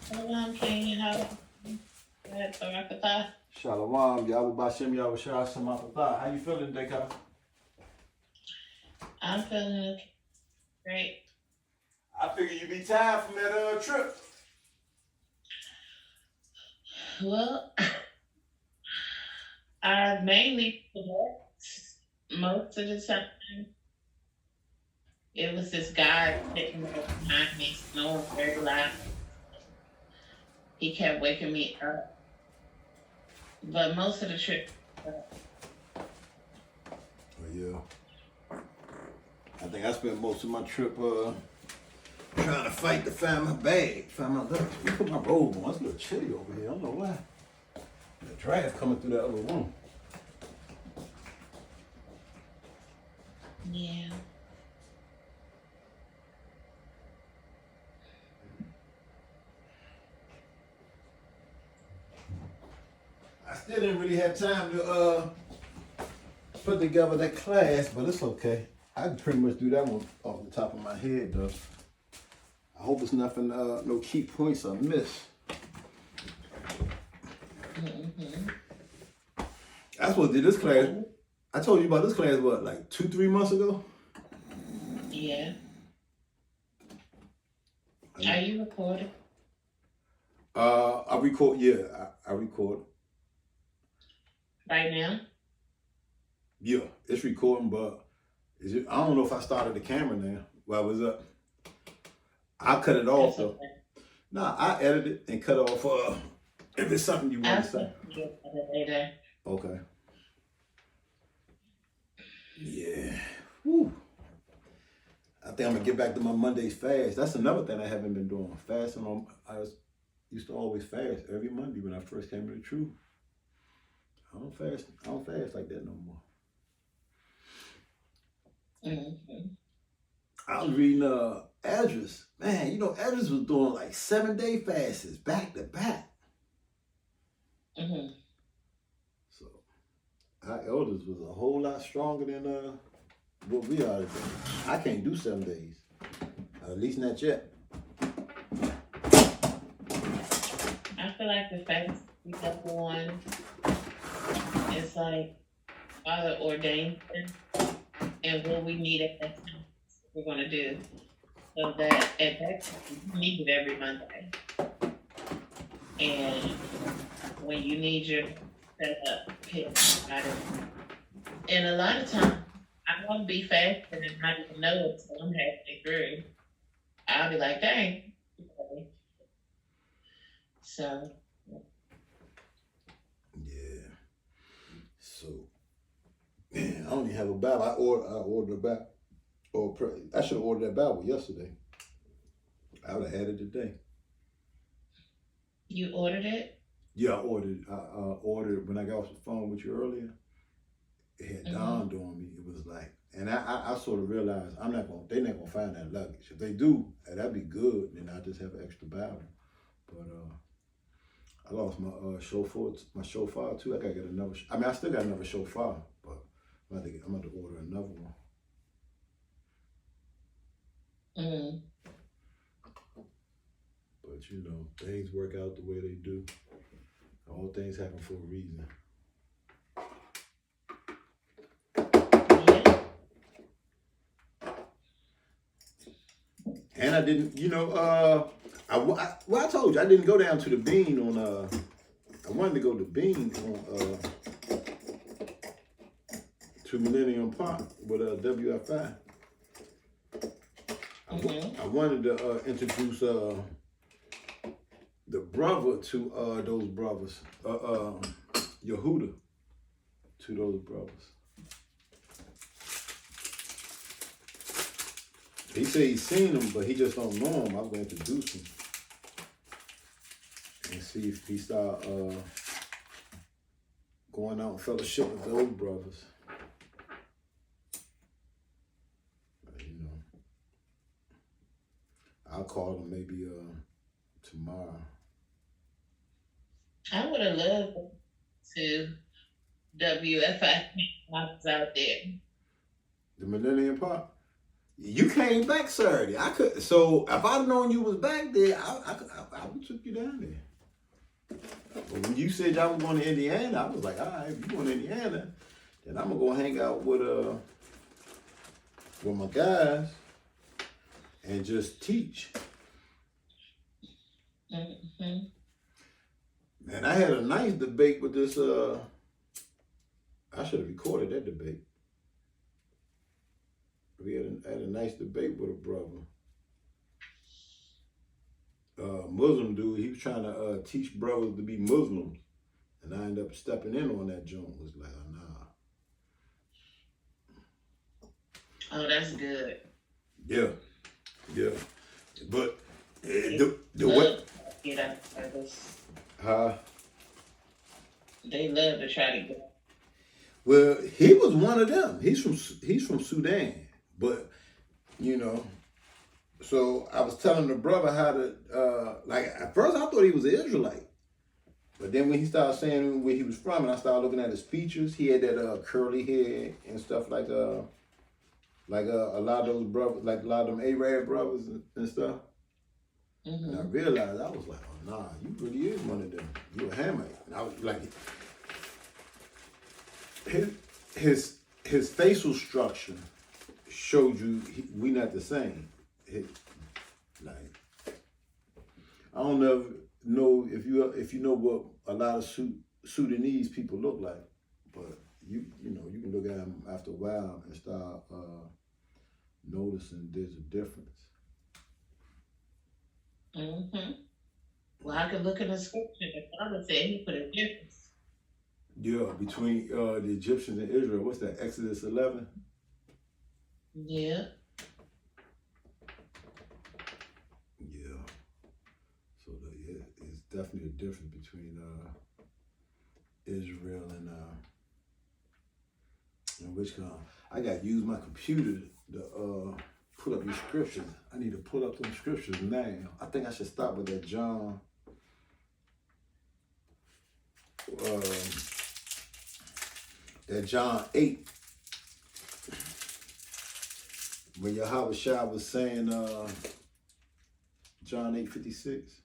Shalom, King. How Barakatah. Shalom, Yahweh Bashem, Yahweh Shah, Samatha. How you feeling today, Kyle? I'm feeling great. I figure you be tired from that trip. Well, I mainly worked most of the time. It was this guy sitting right behind me, snoring very loud. He kept waking me up. But most of the trip, Oh, yeah. I think I spent most of my trip trying to fight to find my bag. Find my luggage. Let me put my robe on. It's a little chilly over here. I don't know why. The draft coming through that other room. yeah. I still didn't really have time to put together that class, but it's okay. I can pretty much do that one off the top of my head, though. I hope it's nothing, no key points I miss. Mm-hmm. That's what did this class. I told you about this class, what, like 2-3 months ago? Yeah. Are you recording? I record, yeah, I record. Right now? Yeah, it's recording, but I don't know if I started the camera now. Well, was up. I cut it off though. Okay. Nah, I edit it and cut off if it's something you want to say. Later. Okay. Yeah. Whew. I think I'm gonna get back to my Mondays fast. That's another thing I haven't been doing. Fasting on. Used to always fast every Monday when I first came to the truth. I don't fast like that no more. Mm-hmm. I was reading Esdras. Man, you know Esdras was doing like 7-day fasts back to back. Mm-hmm. So our elders was a whole lot stronger than what we are today. I can't do 7 days. At least not yet. I feel like the fast we have one is like Father ordained and what we need at that time we're gonna do. So that at that time you need it every Monday. And when you need your setup, pick out of and a lot of times I won't be fasting and not even know it until I'm halfway through. I'll be like, dang. Okay. So Yeah. So man, I don't even have a Bible. I ordered a Bible. I should have ordered that Bible yesterday. I would have had it today. you ordered it? Yeah, I ordered when I got off the phone with you earlier. It had dawned on me. It was like, and I sort of realized they're not gonna find that luggage. If they do, that'd be good. Then I just have an extra Bible. But I lost my shofar too. I gotta get another. I still got another shofar, but I'm going to order another one. Mm. But you know, things work out the way they do. All things happen for a reason. Yeah. And I didn't, I told you I didn't go down to the Bean on. I wanted to go to Bean on to Millennium Park with WFI. I wanted to introduce the brother to those brothers, Yehuda, to those brothers. He said he's seen them, but he just don't know them. I'm going to introduce him and see if he start going out and fellowship with those brothers. You know, I'll call him maybe tomorrow. I would have loved to WFI when I was out there. The Millennium Park? You came back Saturday. I could. So if I'd known you was back there, I would took you down there. But when you said y'all was going to Indiana, I was like, all right, if you going to Indiana, then I'm gonna go hang out with my guys and just teach. Mm-hmm. Man, I had a nice debate with this. I should have recorded that debate. We had a nice debate with a brother. Muslim dude, he was trying to teach brothers to be Muslims. And I ended up stepping in on that joint. Was like, oh, nah. Oh, that's good. Yeah. But the what? Get out of this. They love to try to get. Well, he was one of them. He's from Sudan, but you know. So I was telling the brother how to like. At first, I thought he was an Israelite, but then when he started saying where he was from, and I started looking at his features, he had that curly hair and stuff like a lot of those brothers, like a lot of them Arab brothers and stuff. Mm-hmm. And I realized, I was like, oh nah, you really is one of them. You a Hamite. And I was like, his facial structure showed you we not the same. Like, I don't know if you know what a lot of Sudanese people look like, but you know you can look at them after a while and start noticing there's a difference. Mm-hmm. Well, I could look in the scripture. The Father said he put a difference. Yeah, between the Egyptians and Israel. What's that? Exodus 11. Yeah. Yeah. So it's definitely a difference between Israel and which kind. I got to use my computer to pull up these scriptures. I need to pull up some scriptures now. I think I should start with that John. That John 8. When Yahweh Shah was saying John 8:56.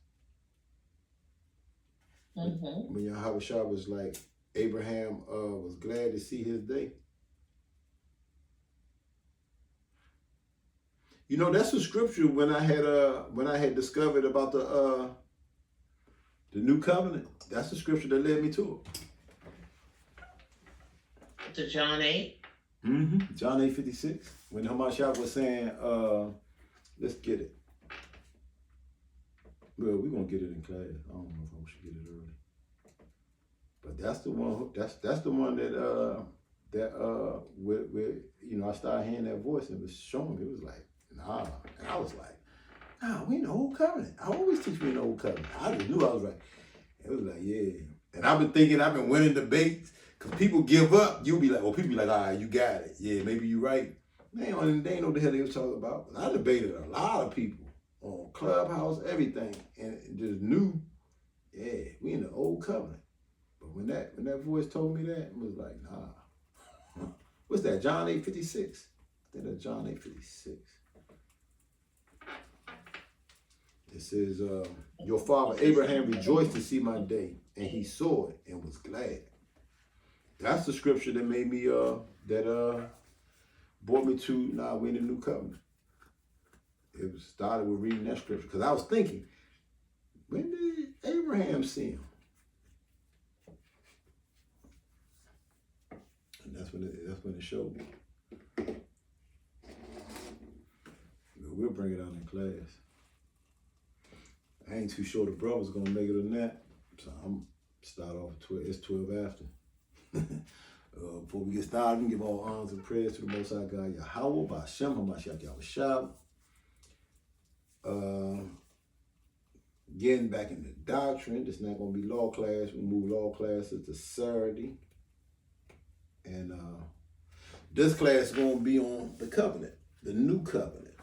Mm-hmm. When Yahweh Shah was like, Abraham was glad to see his day. You know, that's a scripture when I had discovered about the new covenant. That's the scripture that led me to it. To John 8. Mm-hmm. John 8:56. When Hamashiach was saying, let's get it. Well, we're gonna get it in class. I don't know if I should get it early. But that's the one. That's the one where you know I started hearing that voice and it was showing me. It was like, nah, and I was like, nah, we in the old covenant. I always teach me in the old covenant. I just knew I was right. It was like, yeah. And I've been winning debates because people give up. You'll be like, well, people be like, all right, you got it. Yeah, maybe you're right. They ain't know what the hell they was talking about. I debated a lot of people on Clubhouse, everything, and just knew, yeah, we in the old covenant. But when that voice told me that, it was like, nah. What's that? John 8:56. I think that's John 8:56. It says, your father Abraham rejoiced to see my day, and he saw it and was glad. That's the scripture that made me brought me to now we're in the new covenant. It started with reading that scripture because I was thinking, when did Abraham see him? And that's when it showed me. We'll bring it out in class. I ain't too sure the brother's gonna make it or not, so I'm start off at 12. It's 12 after. Before we get started, we can give all honors and prayers to the Most High God, Yahweh, Ba'Shem, HaMashiach, Yahweh Getting back into doctrine. It's not going to be law class. We move law classes to Saturday. And this class is going to be on the covenant, the new covenant.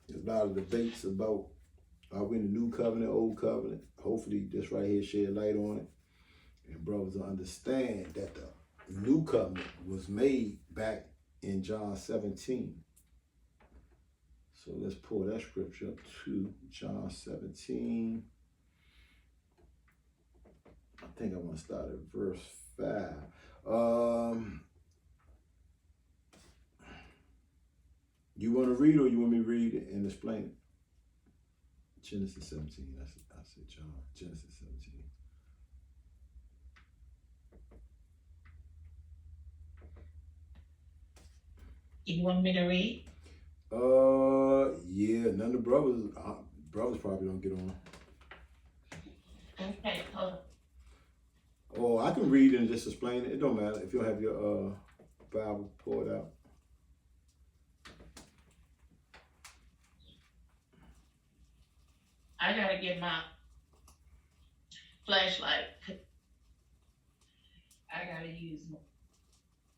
There's a lot of debates about are we in the new covenant, old covenant. Hopefully this right here shed light on it. And brothers will understand that the new covenant was made back in John 17. So let's pull that scripture up to John 17. I think I want to start at verse 5. You want to read or you want me to read it and explain it? Genesis 17. I said John. Genesis 17. You want me to read? Yeah. None of the brothers probably don't get on. Okay, hold on. Oh, I can read and just explain it. It don't matter if you have your Bible pulled out. I gotta get my flashlight. I gotta use my,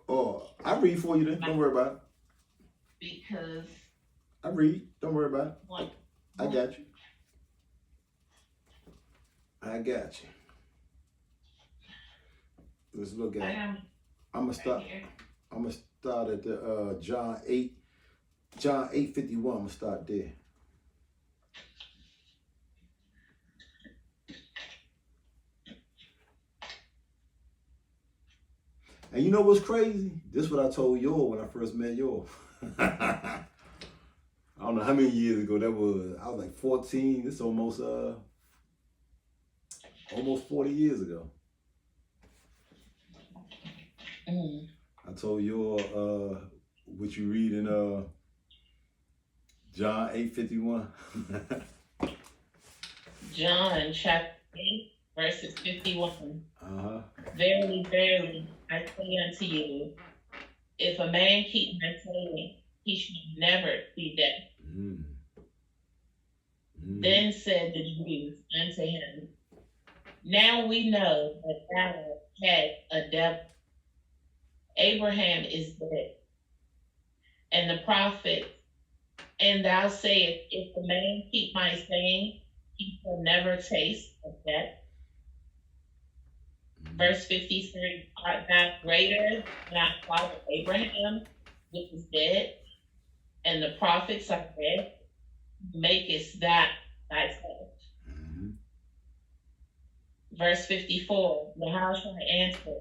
Oh, I read for you then. Don't worry about it. because I read. Don't worry about it. one. I got you. I got you. Let's look I at it. am I'm gonna start at the John 8:51. I'm gonna start there. And you know what's crazy? This is what I told Yor when I first met Yor. I don't know how many years ago that was. I was like 14. This is almost 40 years ago. Mm. I told Yor what you read in John 8:51. John chapter 8, verses 51. Uh-huh. Verily, verily, I say unto you, if a man keep my saying, he shall never see death. Mm. Mm. Then said the Jews unto him, now we know that thou hast a devil. Abraham is dead, and the prophets, and thou sayest, if a man keep my saying, he shall never taste of death. Verse 53, art thou greater than our father Abraham, which is dead, and the prophets are dead? Makest that thyself. Mm-hmm. Verse 54, now how shall I answer?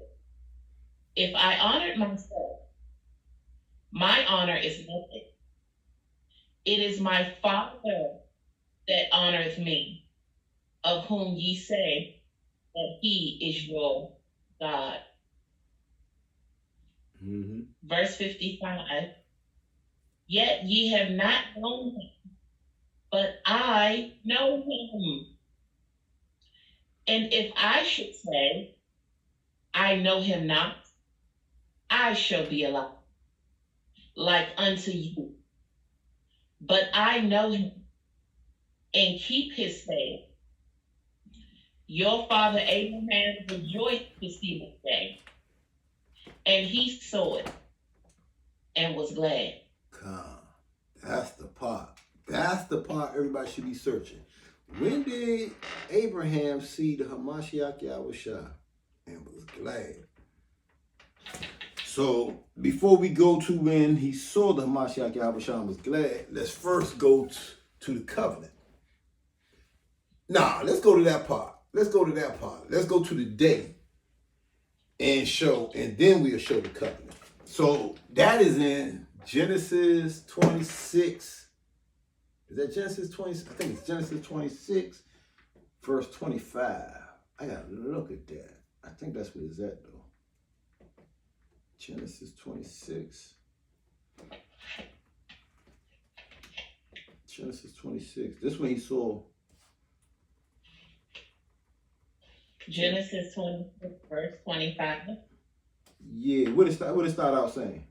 If I honored myself, my honor is nothing. It is my Father that honoreth me, of whom ye say that he is your God. Mm-hmm. Verse 55, yet ye have not known him, but I know him. And if I should say, I know him not, I shall be a lie, like unto you. But I know him, and keep his saying. Your father Abraham rejoiced to see this day, and he saw it and was glad. Come. That's the part. That's the part everybody should be searching. When did Abraham see the Hamashiach Yahushua and was glad? So before we go to when he saw the Hamashiach Yahushua and was glad, let's first go to the covenant. Nah, let's go to that part. Let's go to the day and then we'll show the covenant. So that is in Genesis 26. Is that Genesis 20? I think it's Genesis 26, verse 25. I gotta look at that. I think that's what it's at though. Genesis 26. Genesis 26. This one he saw. Genesis 26, verse 25. Yeah, what it start out saying?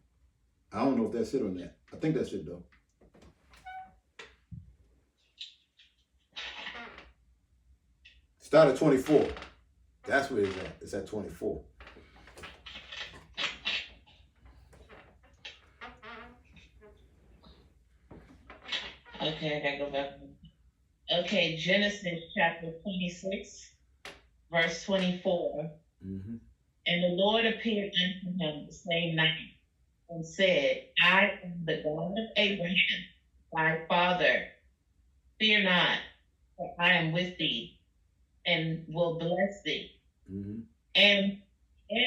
I don't know if that's it or not. I think that's it though. Start at 24. That's where it's at. It's at 24. Okay, I gotta go back. Okay, Genesis chapter 26, verse 24. Mm-hmm. And the Lord appeared unto him the same night and said, I am the God of Abraham, thy father, fear not, for I am with thee, and will bless thee, Mm-hmm. and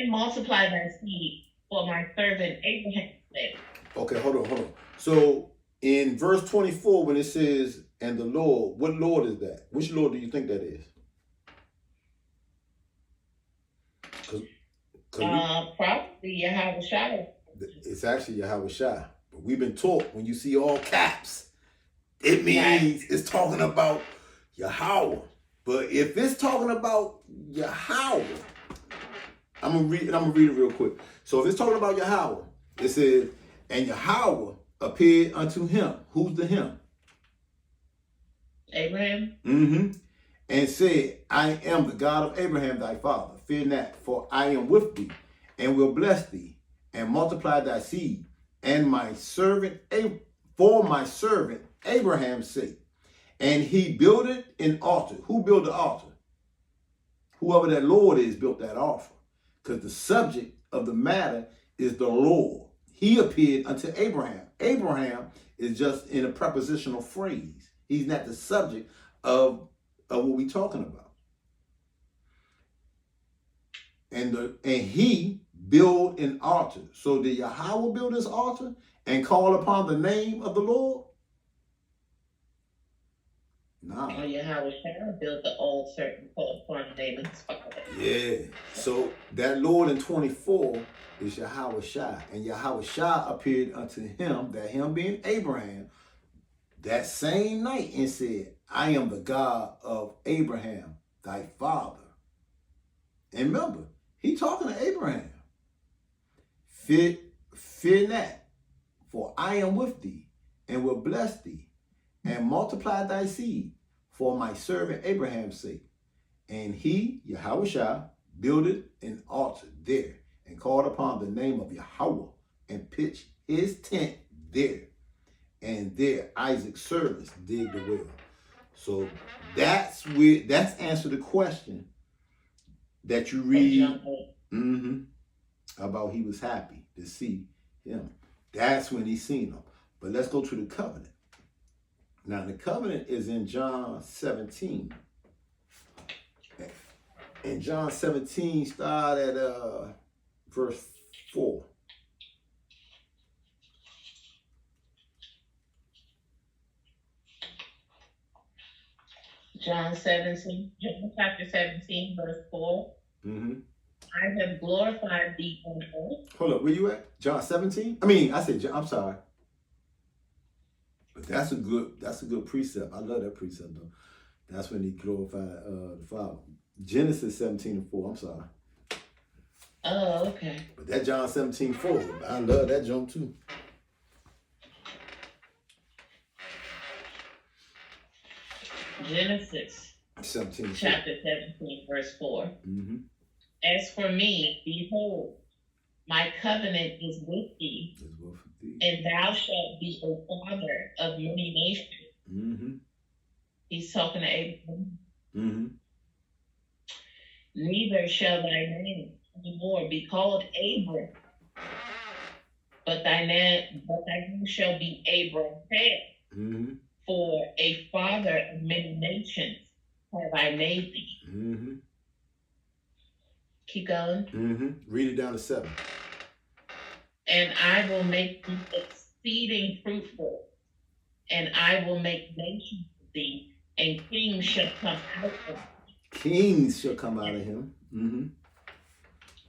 multiply thy seed for my servant Abraham's sake. Okay, hold on. So in verse 24, when it says, and the Lord, what Lord is that? Which Lord do you think that is? Probably Yahweh Shai. It's actually Yahweh Shai. But we've been taught when you see all caps, it means it's talking about Yahweh. But if it's talking about Yahweh, I'm gonna read it real quick. So if it's talking about Yahweh, it says, and Yahweh appeared unto him. Who's the him? Abraham. Mm-hmm. And said, I am the God of Abraham thy father. Fear not, for I am with thee, and will bless thee, and multiply thy seed, and my servant for my servant Abraham's sake. And he builded an altar. Who built the altar? Whoever that Lord is built that altar. Because the subject of the matter is the Lord. He appeared unto Abraham. Abraham is just in a prepositional phrase. He's not the subject of what we're talking about. And he built an altar. So did Yahweh build this altar and call upon the name of the Lord? Nah. Oh, Yahweh Shai built the old certain called upon the name of his father. Yeah. So that Lord in 24 is Yahweh Shai. And Yahweh Shai appeared unto him, that him being Abraham, that same night and said, I am the God of Abraham, thy father. And remember, he talking to Abraham. Fear not, for I am with thee, and will bless thee, and multiply thy seed for my servant Abraham's sake. And he, Yahweh Shai, builded an altar there, and called upon the name of Yahweh, and pitched his tent there. And there Isaac's servants digged the well. So that's answer the question that you read about he was happy to see him. That's when he seen him. But let's go to the covenant. Now the covenant is in John 17. And John 17 start at verse 4. John chapter 17, verse 4. Mm-hmm. I have glorified thee on earth. Hold up, where you at? John 17? I'm sorry. But that's a good precept. I love that precept though. That's when he glorified the Father. Genesis 17:4. I'm sorry. Oh, okay. But that John 17:4, I love that jump too. Genesis 17. chapter 17, verse 4. Mm-hmm. As for me, behold, my covenant is with thee, and thou shalt be a father of many nations. Mm-hmm. He's talking to Abraham. Mm-hmm. Neither shall thy name anymore be called Abram, but thy name shall be Abraham. Mm-hmm. For a father of many nations have I made thee. Mm-hmm. Keep going. Mm-hmm. Read it down to 7. And I will make thee exceeding fruitful, and I will make nations of thee, and kings shall come out of thee. Kings shall come out of him. Mm-hmm.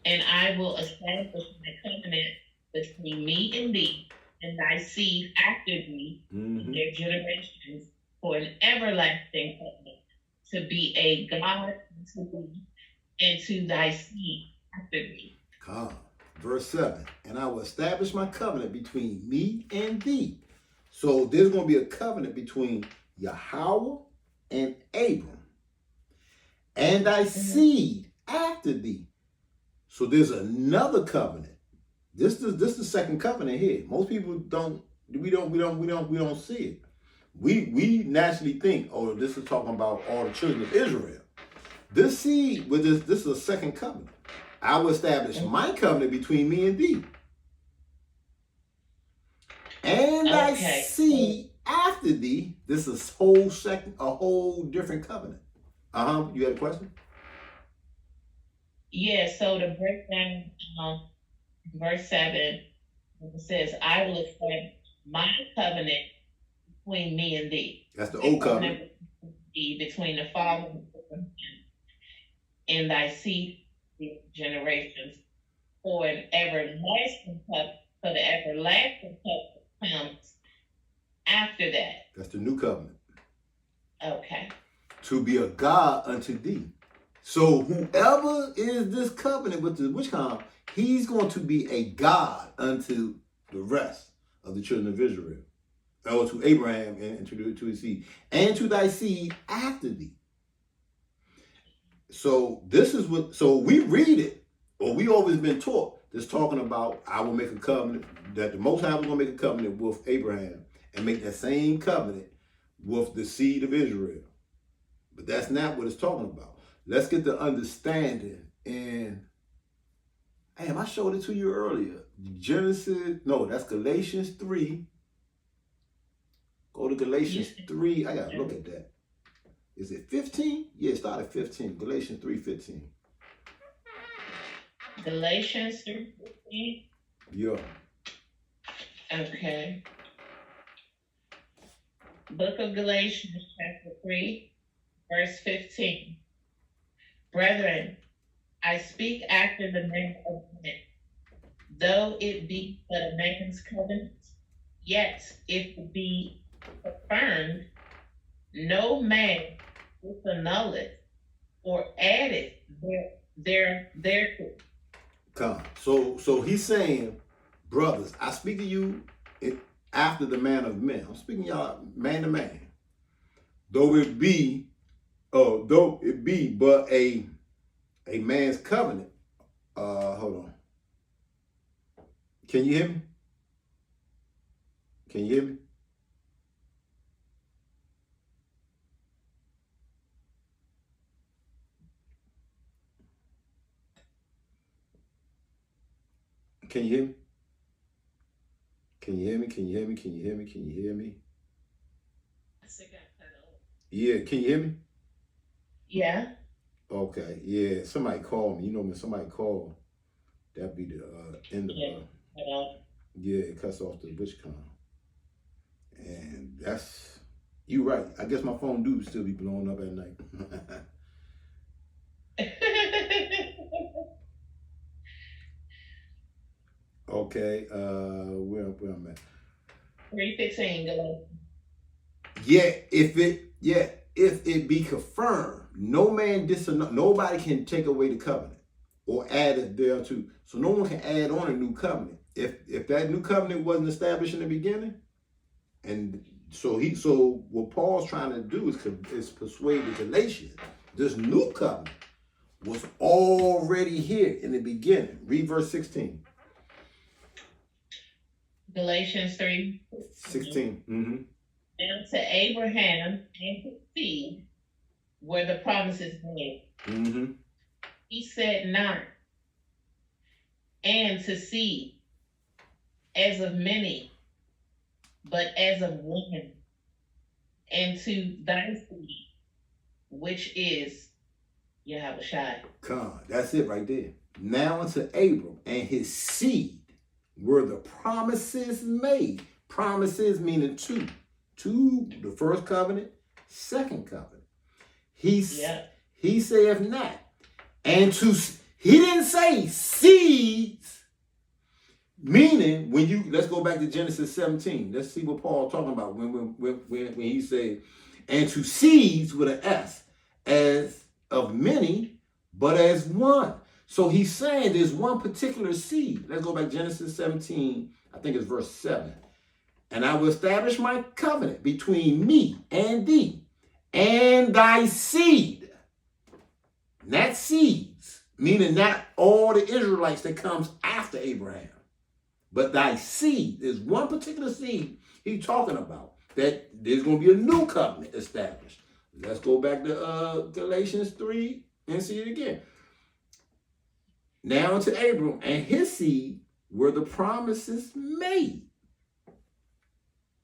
And I will establish my covenant between me and thee, and thy seed after thee, Mm-hmm. their generations, for an everlasting covenant, to be a God to thee and to thy seed after thee. Verse 7. And I will establish my covenant between me and thee. So there's going to be a covenant between Yahweh and Abram, and thy seed after thee. So there's another covenant. This is the second covenant here. Most people don't see it. We naturally think, oh, this is talking about all the children of Israel. This seed with this is a second covenant. I will establish my covenant between me and thee, and thy seed after thee, this is a whole different covenant. You had a question? Yeah, so to break down verse 7, it says, I will establish my covenant between me and thee. That's the old covenant. Between the Father and thy seed generations for an everlasting covenant, for the everlasting covenant comes after that. That's the new covenant. Okay. To be a God unto thee. So whoever is this covenant with the witch count, he's going to be a God unto the rest of the children of Israel. Or to Abraham and to his seed. And to thy seed after thee. So this is what, so we read it, or we always been taught, this talking about, I will make a covenant, that the Most High was going to make a covenant with Abraham and make that same covenant with the seed of Israel. But that's not what it's talking about. Let's get the understanding. And, damn, I showed it to you earlier. That's Galatians 3. Go to Galatians 3. I got to look at that. Is it 15? Yeah, it started 15. Galatians 3:15. Galatians 3:15? Yeah. Okay. Book of Galatians, chapter 3, verse 15. Brethren, I speak after the manner of men. Though it be but a man's covenant, yet if it be affirmed, no man disannulleth or addeth thereto. Come. So he's saying, brothers, I speak to you after the man of men. I'm speaking y'all man to man. Though it be but a man's covenant. Hold on. Can you hear me? Can you hear me? Can you hear me? Can you hear me? Can you hear me? Can you hear me? Can you hear me? Yeah, can you hear me? Yeah. Okay, yeah. Somebody called me. You know, when somebody called, that'd be the end of yeah, it cuts off the witch con. And that's, you right. I guess my phone do still be blowing up at night. Okay, where I'm at. 3:15. If it be confirmed, nobody can take away the covenant or add it thereto. So no one can add on a new covenant. If that new covenant wasn't established in the beginning, and so what Paul's trying to do is persuade the Galatians, this new covenant was already here in the beginning. Read verse 16. Galatians 3:16. Mm-hmm. And to Abraham and his seed were the promises made. Mm-hmm. He said not, and to seed, as of many, but as of one, and to thy seed, which is Yahushua. Come, that's it right there. Now unto Abram and his seed were the promises made. Promises meaning two. Two, the first covenant, second covenant. He saith not. And he didn't say seeds. Meaning, let's go back to Genesis 17. Let's see what Paul's talking about when he said, and to seeds with an S, as of many, but as one. So he's saying there's one particular seed. Let's go back to Genesis 17, I think it's verse 7. And I will establish my covenant between me and thee and thy seed. Not seeds, meaning not all the Israelites that comes after Abraham. But thy seed is one particular seed he's talking about, that there's going to be a new covenant established. Let's go back to Galatians 3 and see it again. Now unto Abram and his seed were the promises made.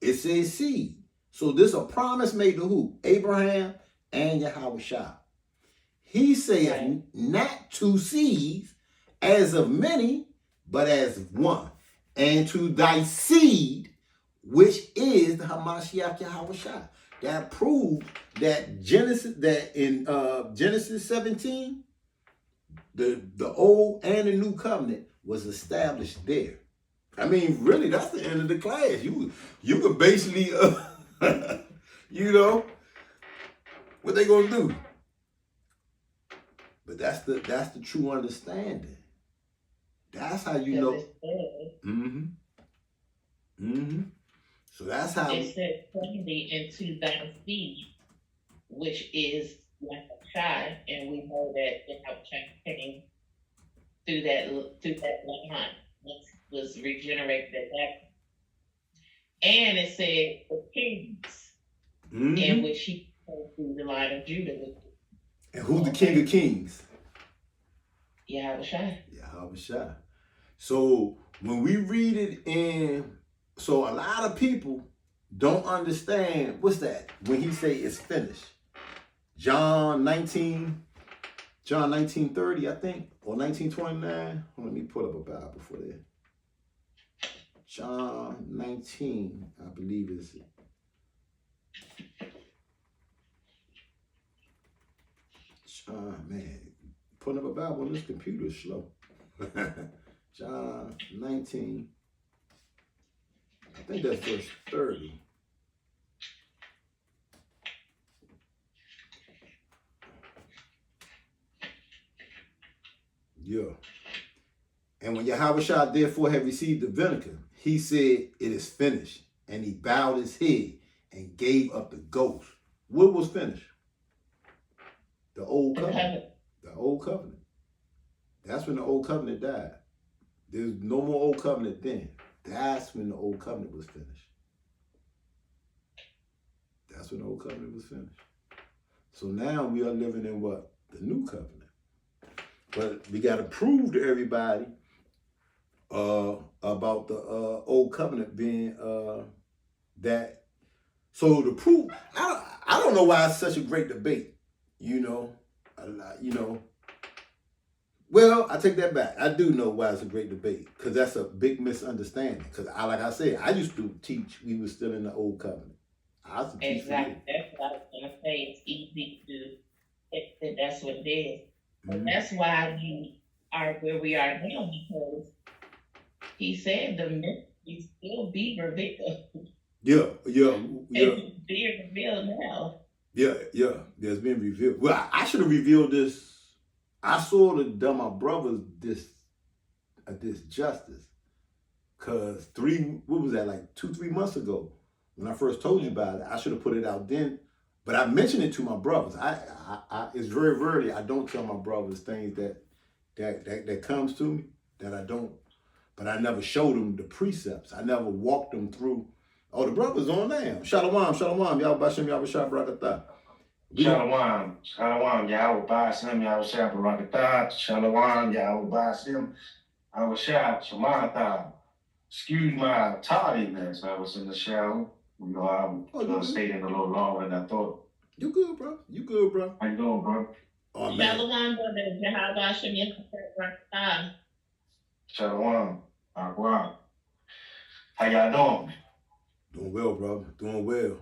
It says seed. So this a promise made to who? Abraham and Yahweh Shah. He saith, Right. not two seeds, as of many, but as one. And to thy seed, which is the Hamashiach Yahweh Shah. That proves that in Genesis 17, the old and the new covenant was established there. I mean, really, that's the end of the class. You could basically, you know, what they gonna do? But that's the true understanding. That's how you know. Because it Mm-hmm. So that's how. it said plainly into thy seed, which is Yahweh, and we know that Yahweh came through that line was regenerated at that. And it said the kings, in which he came through the line of Judah. And who's the King of Kings? Yahweh Shai. Yahweh Shai. So when we read it so a lot of people don't understand, what's that? When he say it's finished. John 19:30, I think, or 19:29. Let me pull up a Bible for that. John 19, I believe is it. Man, putting up a Bible on this computer is slow. John 19, I think that's verse 30. Yeah. And when Yahweh Shah therefore had received the vinegar, he said, it is finished. And he bowed his head and gave up the ghost. What was finished? The old covenant. The old covenant. That's when the old covenant died. There's no more old covenant then. That's when the old covenant was finished. That's when the old covenant was finished. So now we are living in what? The new covenant. But we got to prove to everybody about the old covenant being that. So the proof, I don't know why it's such a great debate. Well, I take that back. I do know why it's a great debate, because that's a big misunderstanding. Because like I said, I used to teach we were still in the old covenant. I used to teach. Exactly. That's what I was going to say. It's easy to, that's what it is. But that's why we are where we are now, because he said the mystery still be revealed. Yeah. It's being revealed now. Yeah. There's been revealed. Well, I should have revealed this. I sort of done my brothers this justice. Cause 2-3 months ago, when I first told you about it, I should have put it out then. But I mentioned it to my brothers. I it's very rarely I don't tell my brothers things that comes to me that I don't. But I never showed them the precepts. I never walked them through. Oh, the brothers on now. Shalom. Y'all Bashem, y'all Bashar Barakatah. Shalom, Yahweh Bashem, Yahweh Shah Barakatah. Shalom, Yahweh Bashem, Yahweh Shah Shamatah. Excuse my tardiness. I was in the shower. I'm staying a little longer than I thought. You good, bro? How you doing, bro? Oh, man. Shalom, brother. Yahweh Hashem, Yahweh. Shalom, Agua. How y'all doing? Doing well, bro. Doing well.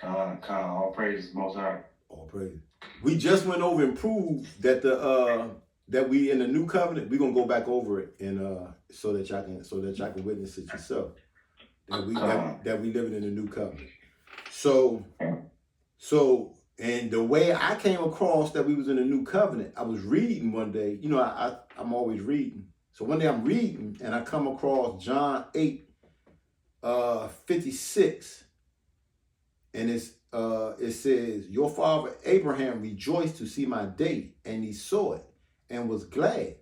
All praises, Most High. All praises. We just went over and proved that that we in the new covenant. We're gonna go back over it and so that y'all can witness it yourself. That we living in the new covenant. So and the way I came across that we was in the new covenant, I was reading one day. You know, I'm always reading. So one day I'm reading and I come across John 8:56, and it says, your father Abraham rejoiced to see my day, and he saw it and was glad.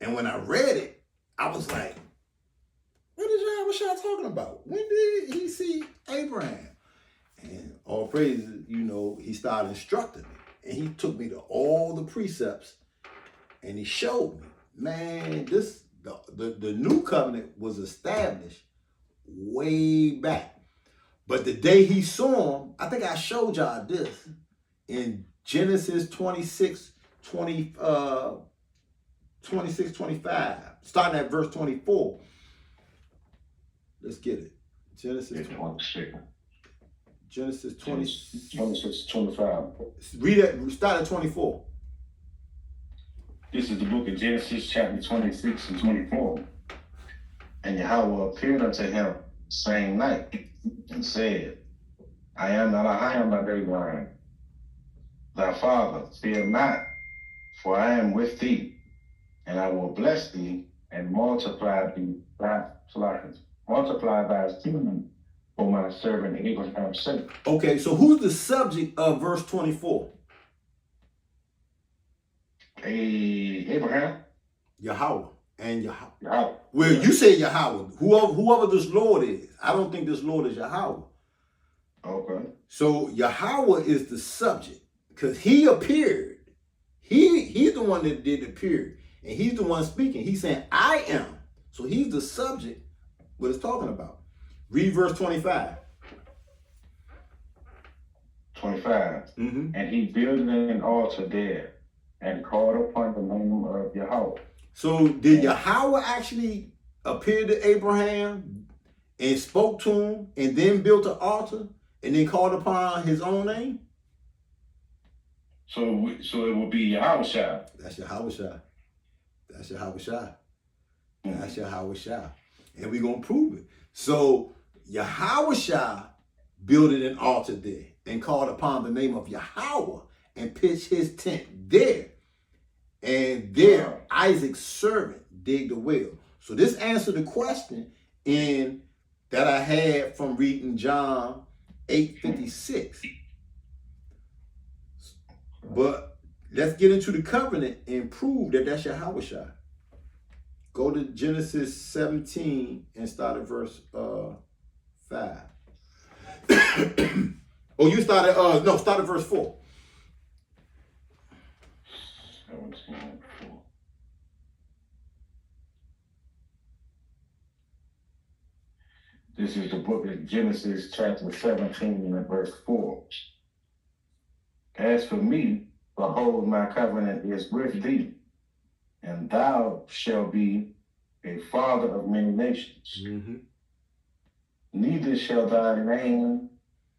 And when I read it, I was like, what is Yahweh talking about? When did he see Abraham? And all praises, he started instructing me. And he took me to all the precepts and he showed me, man, the new covenant was established way back. But the day he saw him, I think I showed y'all this in Genesis 26, 25, starting at verse 24. Let's get it. Genesis 20. Genesis 20. 26, 25. Read it. Start at 24. This is the book of Genesis, chapter 26 and 24. And Yahweh appeared unto him same night and said, I am Elohim thy Abraham, thy father, fear not, for I am with thee, and I will bless thee and multiply thy seed for my servant Abraham's sake. Okay, so who's the subject of verse 24? Abraham? Yahweh and Yahweh. Yahweh. Well, you say Yahweh. Whoever this Lord is. I don't think this Lord is Yahweh. Okay. So Yahweh is the subject because he appeared. He's the one that did appear, and he's the one speaking. He's saying, I am. So he's the subject, what it's talking about. Read verse 25. 25. Mm-hmm. And he builded an altar there and called upon the name of Yahweh. So did Yahweh actually appear to Abraham and spoke to him and then built an altar and then called upon his own name? So it would be Yahweh Shai. That's Yahweh Shai. That's Yahweh Shai. That's Yahweh Shai. And we're going to prove it. So Yahweh Shai built an altar there and called upon the name of Yahweh and pitched his tent there. And there Isaac's servant digged a well. So this answered the question that I had from reading John 8:56. But let's get into the covenant and prove that that's Yahweh Shai. Go to Genesis 17 and start at verse 5. Oh, you started start at verse 4. 17, 4. This is the book of Genesis, chapter 17, and verse 4. As for me, behold, my covenant is with thee, and thou shalt be a father of many nations. Mm-hmm. Neither shall thy name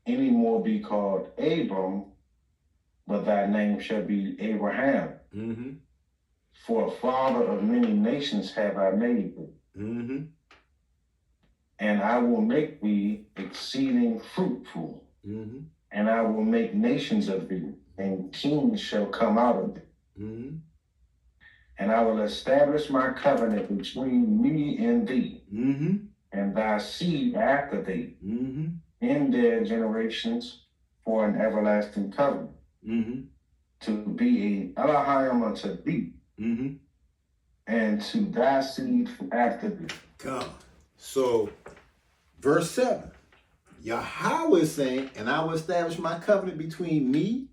any more be called Abram, but thy name shall be Abraham. Mm-hmm. For a father of many nations have I made thee. Mm-hmm. And I will make thee exceeding fruitful, Mm-hmm. and I will make nations of thee, and kings shall come out of thee. Mm-hmm. And I will establish my covenant between me and thee, Mm-hmm. and thy seed after thee, Mm-hmm. in their generations, for an everlasting covenant, Mm-hmm. to be a Elohim unto thee, Mm-hmm. and to thy seed after thee. Come. So, verse 7. Yahweh is saying, and I will establish my covenant between me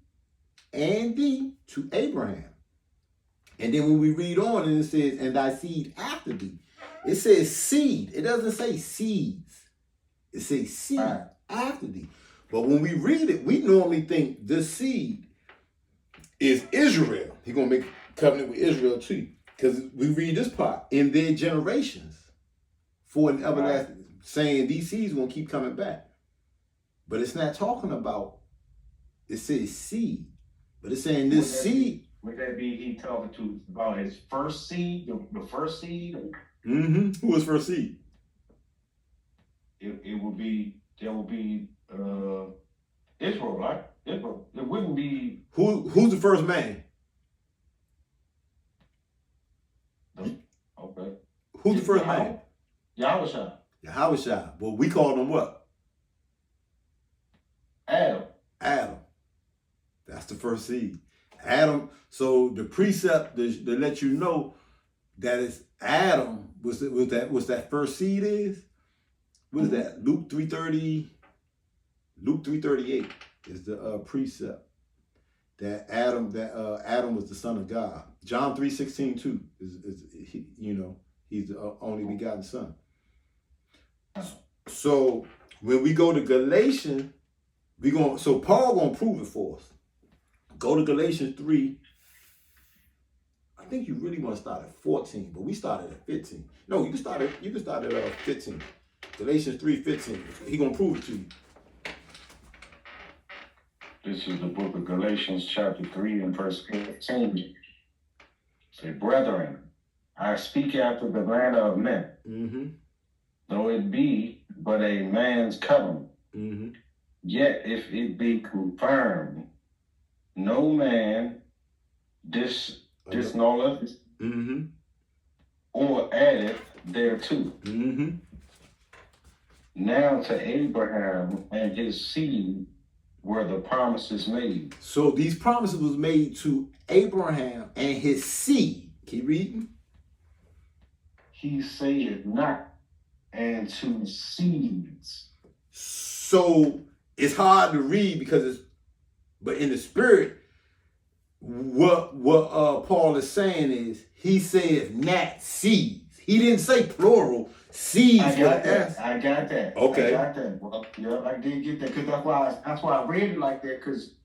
and thee to Abraham. And then when we read on and it says, and thy seed after thee, it says seed. It doesn't say seeds. It says seed after thee. But when we read it, we normally think this seed is Israel. He's going to make a covenant with Israel too. Because we read this part, in their generations, for an everlasting, saying these seeds are going to keep coming back. But it's not talking about, it says seed. But it's saying this seed. Would that be he talking to about his first seed, the first seed? Mm-hmm. Who was first seed? There will be Israel, right? Israel. It wouldn't be Who's the first man? okay. Who's the first man? Yahweh Shai. Yahweh Shai. Well, we called him what? Adam. Adam. That's the first seed. Adam. So the precept to let you know that it's Adam was that first seed is. What is that? Luke 3:30. Luke 3:38 is the precept that Adam was the son of God. John 3:16 too is he, he's the only begotten son. So When we go to Galatians, so Paul gonna prove it for us. Go to Galatians 3. I think you really want to start at 14, but we started at 15. No, you can start at 15. Galatians 3:15. He gonna prove it to you. This is the book of Galatians, chapter 3, and verse 15. Say, brethren, I speak after the manner of men, Mm-hmm. though it be but a man's covenant. Mm-hmm. Yet if it be confirmed, no man disnulleth Mm-hmm. or addeth thereto. Mm-hmm. Now to Abraham and his seed were the promises made. So these promises was made to Abraham and his seed. Keep reading. He saith not, and to seeds. So it's hard to read because but in the spirit, what Paul is saying is he said not seeds. He didn't say plural seeds. I got that. Okay. I got that. Well, yeah, I did get that because that's why I read it like that, because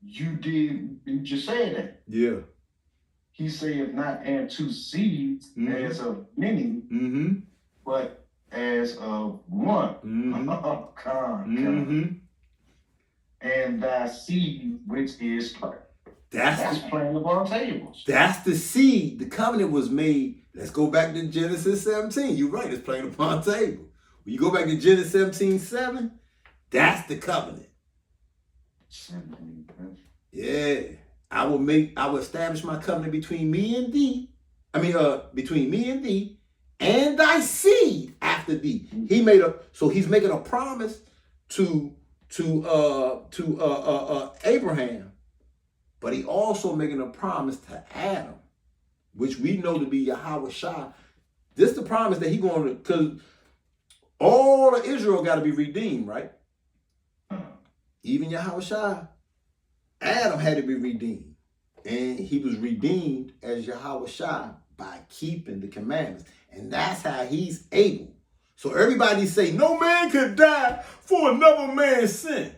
you just said that. Yeah. He saith not, and to seeds as of many, Mm-hmm. but as of one. Mm-hmm. And thy seed, which is that's the, playing upon tables. That's the seed. The covenant was made. Let's go back to Genesis 17. You're right. It's playing upon table. When you go back to Genesis 17:7, that's the covenant. Yeah. I will establish my covenant between me and thee. Between me and thee and thy seed after thee. He's making a promise to Abraham, but he also making a promise to Adam, which we know to be Yahweh Shai. This is the promise that he going to, because all of Israel got to be redeemed, right? Even Yahweh Shai. Adam had to be redeemed. And he was redeemed as Yahweh Shai by keeping the commandments. And that's how he's able. So everybody say, no man could die for another man's sin.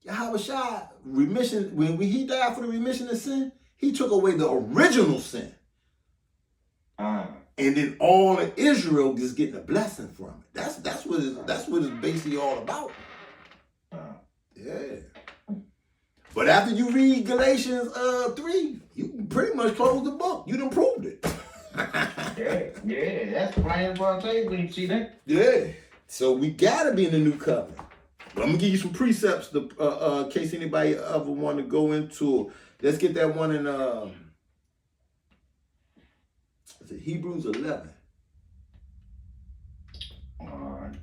Yahweh Shai, remission, when he died for the remission of sin, he took away the original sin. And then all of Israel is getting a blessing from it. That's what it's basically all about. Yeah. But after you read Galatians 3, you can pretty much close the book. You done proved it. yeah, that's playing upon table. You see that? Yeah. So we gotta be in the new covenant. But I'm gonna give you some precepts in case anybody ever want to go into it. Let's get that one in Hebrews 11. All right.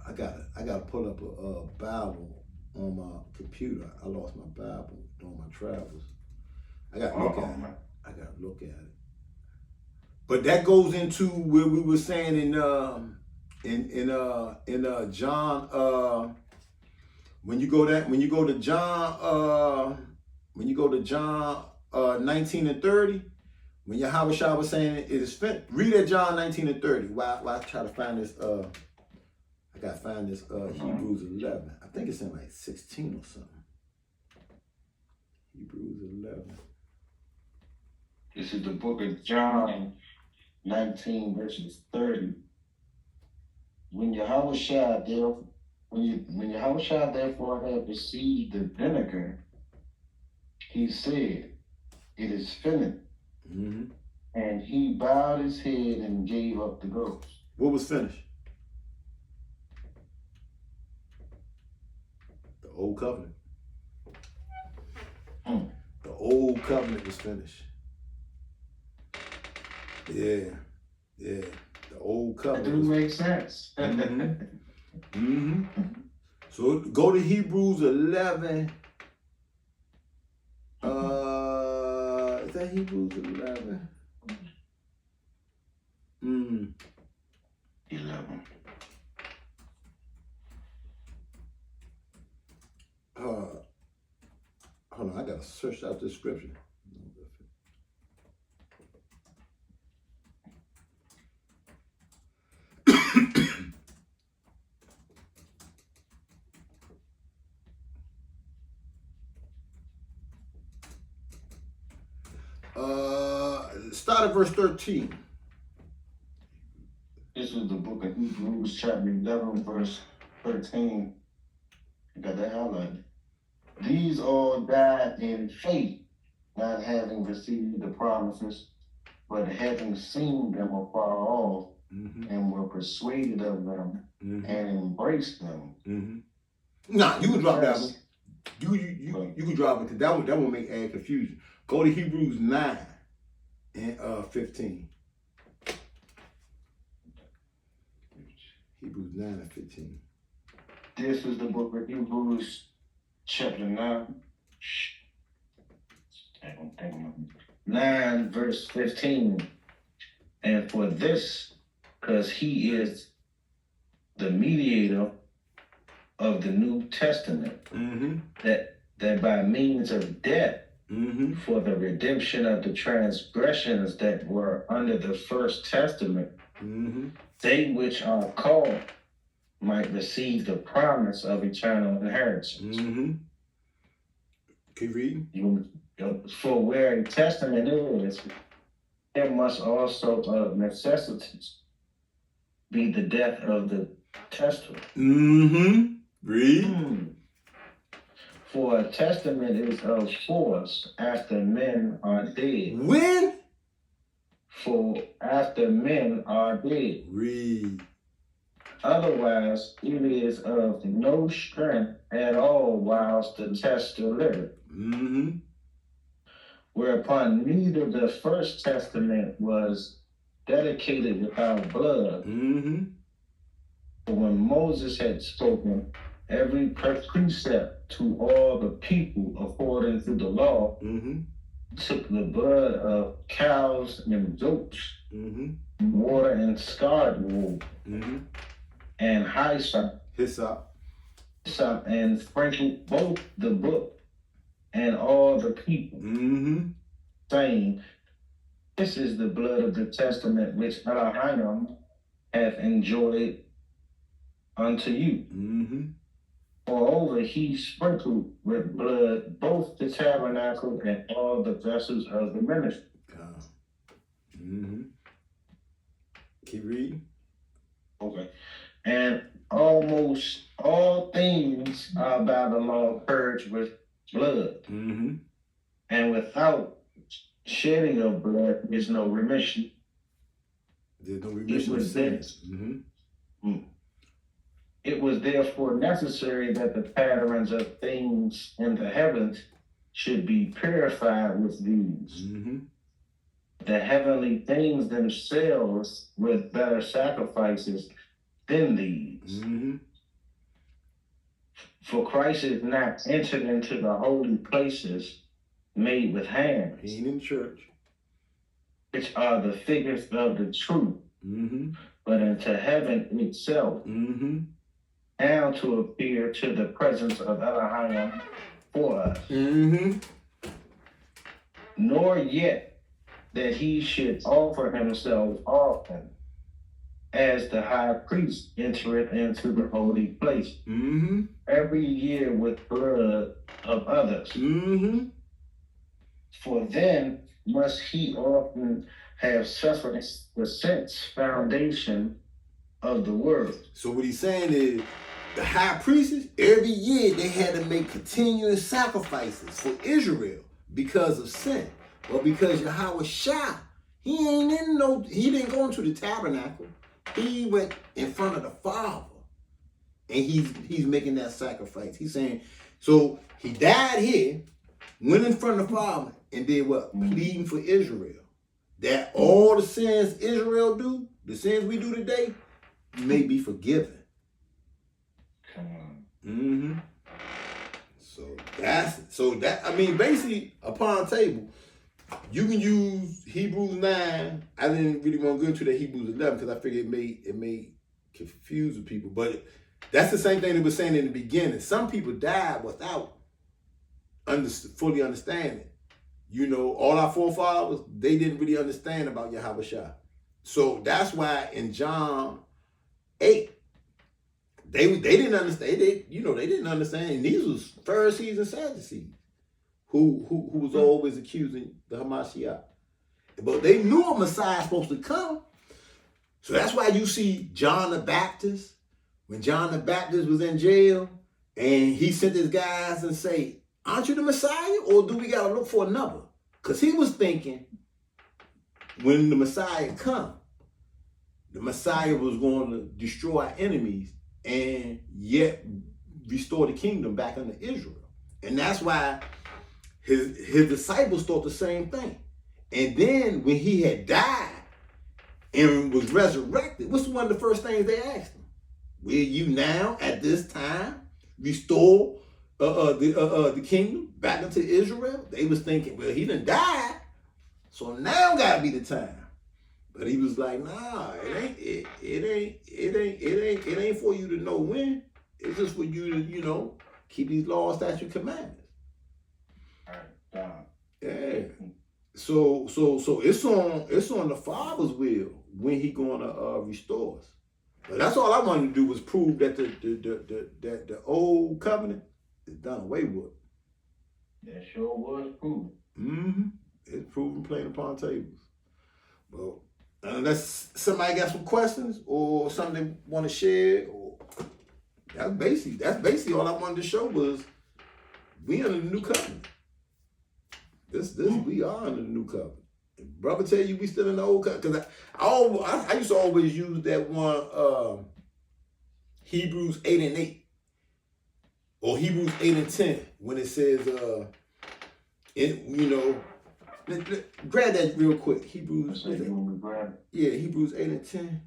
I gotta pull up a Bible on my computer. I lost my Bible during my travels. I gotta look at it. But that goes into where we were saying in John, when you go to John 19 and 30, when Yahweh Shai was saying it is finished. Read at John 19 and 30. While I try to find this I gotta find this Hebrews 11. I think it's in like 16 or something. Hebrews 11. This is the book of John 19 verses 30. When Yahweh Shai therefore had received the vinegar, he said, it is finished. Mm-hmm. And he bowed his head and gave up the ghost. What was finished? The old covenant. The old covenant was finished. Yeah. The old covenant. That do make sense. Mm-hmm. So go to Hebrews 11. Is that Hebrews 11? 11. Hold on, I gotta search out this scripture. Start at verse 13. This is the book of Hebrews, chapter 11, verse 13. You got that highlighted. These all died in faith, not having received the promises, but having seen them afar off, and were persuaded of them, and embraced them. Nah, you can drop that one. You can drop it, because that one may add confusion. Go to Hebrews 9 and 15. Hebrews 9 and 15. This is the book of Hebrews, chapter 9. 9, verse 15. And for this, because he is the mediator of the New Testament, that by means of death, for the redemption of the transgressions that were under the first testament, they which are called might receive the promise of eternal inheritance. Keep reading. For where a testament is, there must also of necessity be the death of the testator. Read. For a testament is of force after men are dead. When? For after men are dead. Read. Otherwise, it is of no strength at all whilst the testator liveth. Whereupon neither the first testament was dedicated without blood. For when Moses had spoken every precept to all the people according to the law, took the blood of cows and goats, water and scarlet wool, and hyssop, and sprinkled both the book and all the people, saying, this is the blood of the testament which Elohim hath enjoyed unto you. Moreover, he sprinkled with blood both the tabernacle and all the vessels of the ministry. Keep reading. Okay. And almost all things are by the law purged with blood. And without shedding of blood is no remission. There's no remission of sins. It was therefore necessary that the patterns of things in the heavens should be purified with these. The heavenly things themselves with better sacrifices than these. For Christ is not entered into the holy places made with hands. He ain't in church. Which are the figures of the truth, but into heaven itself, now to appear to the presence of Elohim for us. Nor yet that he should offer himself often, as the high priest entereth into the holy place every year with blood of others. For then must he often have suffered the since foundation of the world. So what he's saying is, the high priests, every year they had to make continuous sacrifices for Israel because of sin. But because Yahweh Shah, he didn't go into the tabernacle. He went in front of the Father. And he's making that sacrifice. He's saying, so he died here, went in front of the Father, and did what? Pleading for Israel. That all the sins Israel do, the sins we do today, may be forgiven. So that I mean, basically, upon table, you can use Hebrews 9. I didn't really want to go into the Hebrews 11 because I figured it may confuse the people. But that's the same thing they were saying in the beginning. Some people died without fully understanding. You know, all our forefathers, they didn't really understand about Yahweh Shah. So that's why in John 8, they didn't understand. They didn't understand. And these was Pharisees and Sadducees who was always accusing the Hamashiach. But they knew a Messiah was supposed to come. So that's why you see John the Baptist, when John the Baptist was in jail, and he sent his guys and say, aren't you the Messiah? Or do we got to look for another? Because he was thinking when the Messiah come, the Messiah was going to destroy our enemies and yet restore the kingdom back unto Israel. And that's why his disciples thought the same thing. And then when he had died and was resurrected, what's one of the first things they asked him? Will you now, at this time, restore the kingdom back into Israel? They was thinking, well, he done died, so now gotta be the time. But he was like, nah, it ain't for you to know when. It's just for you to, keep these laws, statutes, commandments. All right. Yeah. So it's on the Father's will when he gonna restore us. But that's all I wanted to do was prove that the old covenant is done away with. That sure was proven. Mm-hmm. It's proven plain upon tables. Well, unless somebody got some questions or something they want to share, or that's basically all I wanted to show was we under the new covenant. We are under the new covenant. If brother tell you we still in the old covenant, because I used to always use that one Hebrews 8:8 or Hebrews 8:10 when it says grab that real quick. Hebrews. Yeah, Hebrews 8:10.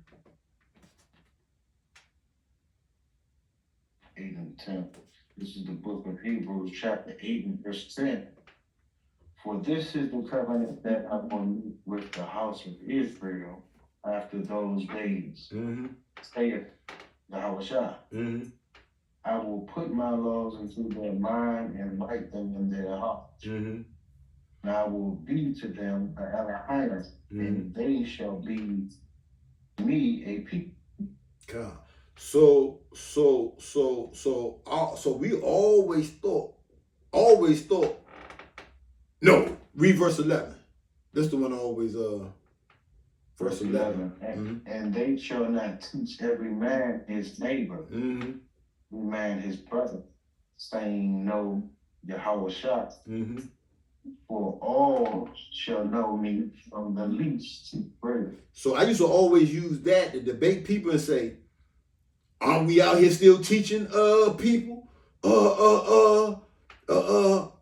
8 and 10. This is the book of Hebrews, chapter 8 and verse 10. For this is the covenant that I will make with the house of Israel after those days. Mm-hmm. Saith Yahushua. Mm-hmm. I will put my laws into their mind and write them in their hearts. Mm-hmm. And I will be to them an Elohim, and they shall be me a people. God. So we always thought. No, read verse 11. This is the one always verse 11. And they shall not teach every man his neighbor, every man his brother, saying, know Yahushua. For all shall know me from the least to greatest. So I used to always use that to debate people and say, aren't we out here still teaching people?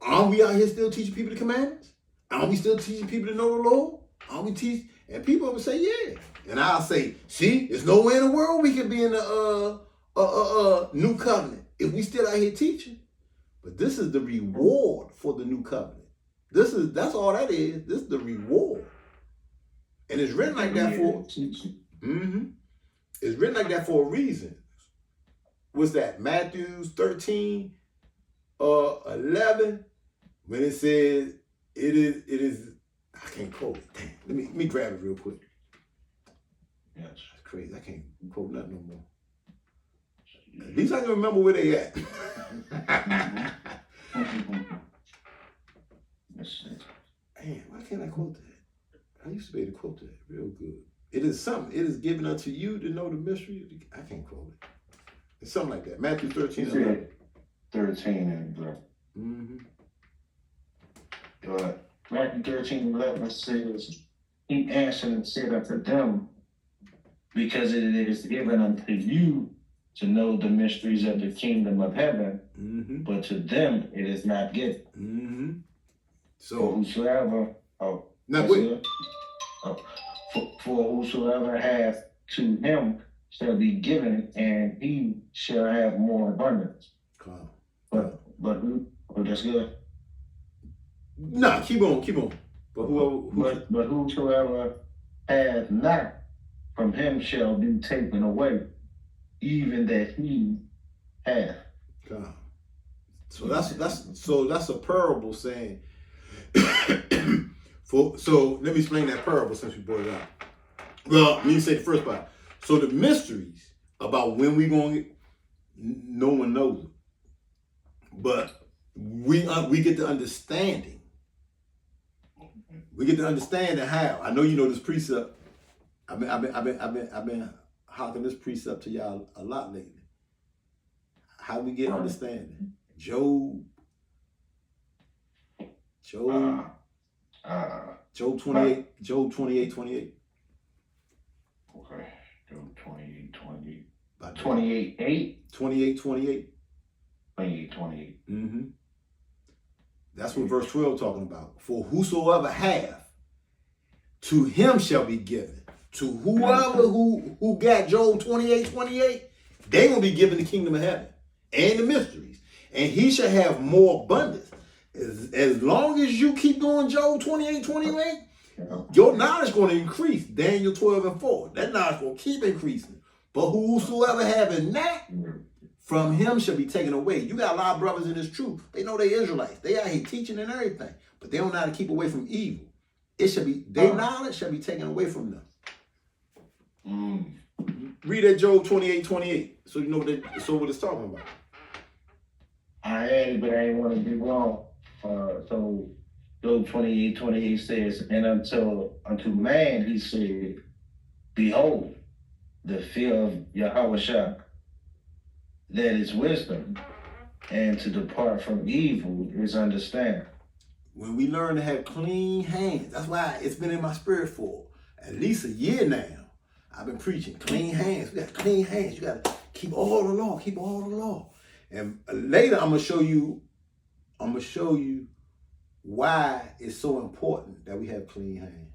Aren't we out here still teaching people the commandments? Aren't we still teaching people to know the Lord? Aren't we teaching? And people would say, yeah. And I'll say, see, there's no way in the world we can be in the new covenant if we still out here teaching. But this is the reward for the new covenant. That's all that is. This is the reward. And it's written like that for It's written like that for a reason. What's that? Matthew 13, 11, when it says it is I can't quote it. Damn. Let me grab it real quick. Yes. That's crazy. I can't quote nothing no more. At least I can remember where they at. Man, why can't I quote that? I used to be able to quote that real good. It is something. It is given unto you to know the mystery. I can't quote it. It's something like that. Matthew 13 and 11. 13 and 11. Matthew 13 and 11 says, he answered and said unto them, because it is given unto you to know the mysteries of the kingdom of heaven, but to them it is not given. So whosoever, for whosoever hath to him shall be given, and he shall have more abundance. But who? Oh, that's good. Nah, keep on. But whosoever hath not, from him shall be taken away, even that he hath. God. So that's a parable saying. So let me explain that parable since we brought it up. Well, let me say the first part. So the mysteries about when we going to get, no one knows it. But we get the understanding We get to understand the how. I know you know this precept. I've been hawking this precept to y'all a lot lately. How we get understanding? Job 28. Job 28:28. Okay. Job 28:28. About 28:8. 28:28. 28:28. Mm-hmm. That's what verse 12 talking about. For whosoever hath, to him shall be given. To whoever who got Job 28:28, they gonna be given the kingdom of heaven and the mysteries, and he shall have more abundance. As long as you keep doing Job 28:28, your knowledge going to increase. Daniel 12:4. That knowledge going to keep increasing. But whosoever having not, from him shall be taken away. You got a lot of brothers in this truth. They know they Israelites. They out here teaching and everything, but they don't know how to keep away from evil. It shall be their knowledge shall be taken away from them. Read that Job 28:28, so you know what it's talking about. I had it, but I didn't want to be wrong. So Job 28:28 says, and unto man he said, behold, the fear of Yahweh, that is wisdom, and to depart from evil is understanding. When we learn to have clean hands, that's why it's been in my spirit for at least a year now. I've been preaching clean hands. We got clean hands. You got to keep all the law. Keep all the law. And later I'm gonna show you why it's so important that we have clean hands.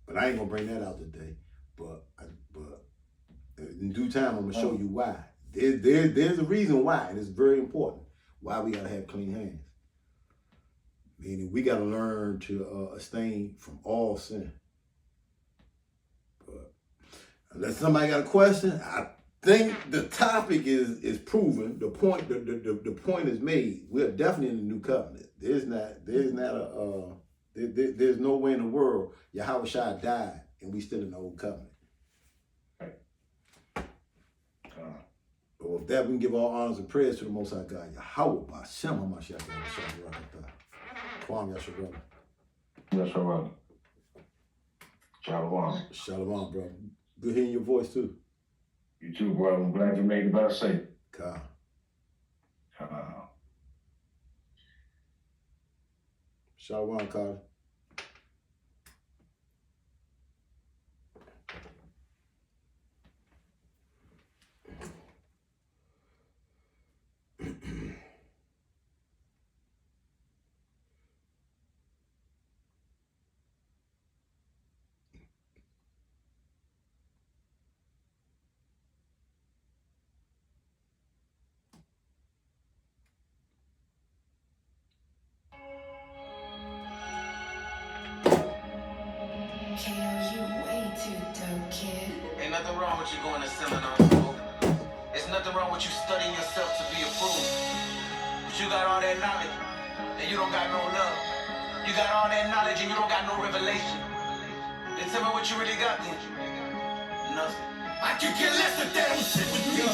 But I ain't gonna bring that out today. But in due time I'm gonna show you why. There's a reason why, and it's very important why we gotta have clean hands. Meaning we gotta learn to abstain from all sin. But unless somebody got a question, I think the topic is proven. The point is made. We're definitely in the new covenant. There's no way in the world Yahweh Shai died and we still in the old covenant. Well, with that, we can give all honors and prayers to the Most High God. Yahweh B'Shem HaMashiach Yahweh Kwam Yasharah. Yasharah. Shalom. Shalom, bro. Good hearing your voice too. You too, bro. I'm glad you made it better safe. God. Shalom, Carter. Ain't nothing wrong with you going to seminar school. There's nothing wrong with you studying yourself to be approved. But you got all that knowledge and you don't got no love. You got all that knowledge and you don't got no revelation. Then tell me what you really got then. Nothing. I could care less if they don't sit with me.